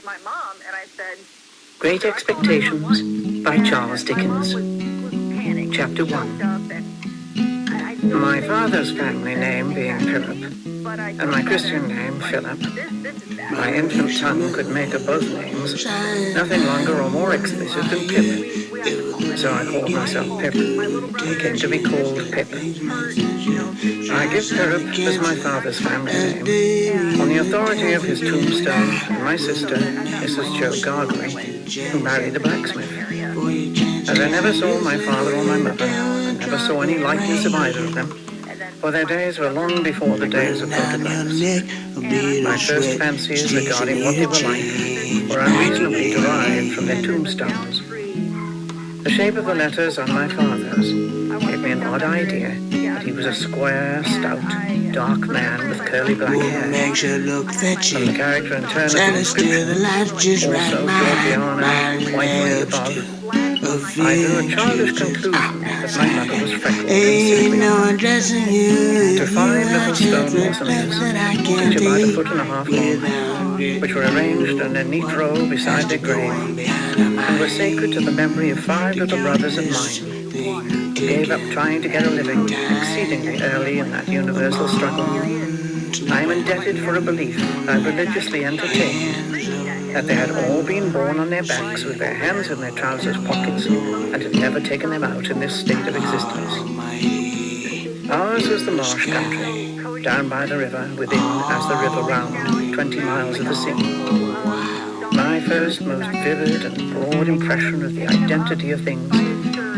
my mom, and I said, Great Expectations by Charles Dickens. Chapter 1. My father's family name being Philip, and my Christian name Philip, my infant tongue could make of both names nothing longer or more explicit than Pip. So I called myself Pip, came to be called Pip. I give Philip as my father's family name on the authority of his tombstone and my sister, Mrs. Joe Gargery, who married a blacksmith. As I never saw my father or my mother, and never saw any likeness of either of them, for their days were long before the days of photographs. My first fancies regarding what they were like were unreasonably derived from their tombstones. The shape of the letters on my father's gave me an odd idea that he was a square, stout, dark man with curly black hair. From the character and turn of the inscription, also Georgiana, white way above, I drew a childish conclusion that my mother was freckled and sickly. To 5 little stone mausoleums, each about a foot and a half long, which were arranged in a neat row beside their grave, and were sacred to the memory of 5 little brothers of mine, who gave up trying to get a living exceedingly early in that universal struggle. I am indebted for a belief I religiously entertained, that they had all been born on their backs with their hands in their trousers pockets and had never taken them out in this state of existence. Ours was the marsh country, down by the river, within, as the river round, 20 miles of the sea. My first, most vivid and broad impression of the identity of things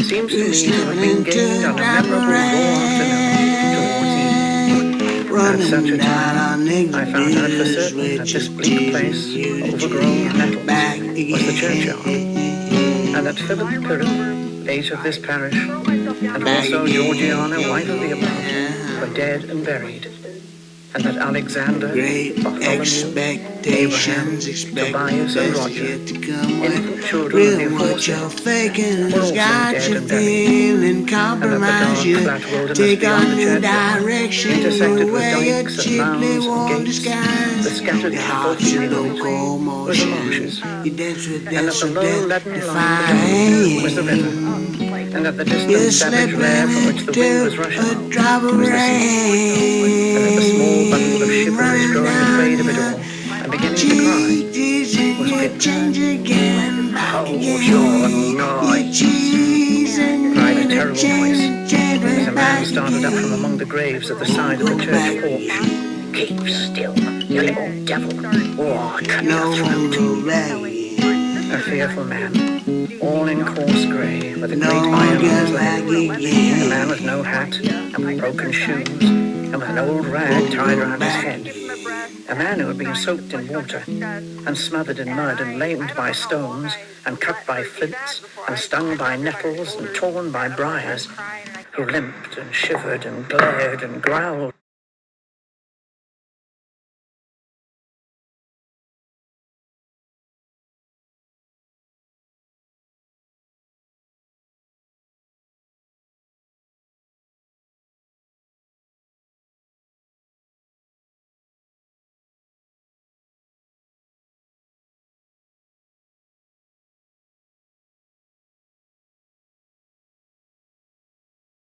seems to me to have been gained on a memorable raw afternoon towards evening. At such a time, I found out for certain that this bleak place, overgrown with nettles, was the churchyard, and that Philip Pirrip, late of this parish, and also Georgiana, wife of the above, were dead and buried, and that Alexander, Bartholomew, Abraham, Tobias, and Roger, infant children of the aforesaid, were also dead and buried, and that the dark, flat wilderness beyond the churchyard, intersected with dykes and mounds and gates, the scattered cattle feeding on it, were the marshes, and that the low leaden line beyond was the river, and that the distant savage lair from which the wind was rushing was the sea, and that the small bundle of shivers growing afraid of it all and beginning to cry was Pip. Hold your noise, cried a terrible voice as a man started up from among the graves at the side of the church porch. Keep still, you little devil, or I'll cut your throat. A fearful man, all in coarse grey, with a great iron on his leg, a man with no hat, and with broken shoes, and with an old rag tied around his head, a man who had been soaked in water, and smothered in mud, and lamed by stones, and cut by flints, and stung by nettles, and torn by briars, who limped and shivered and glared and growled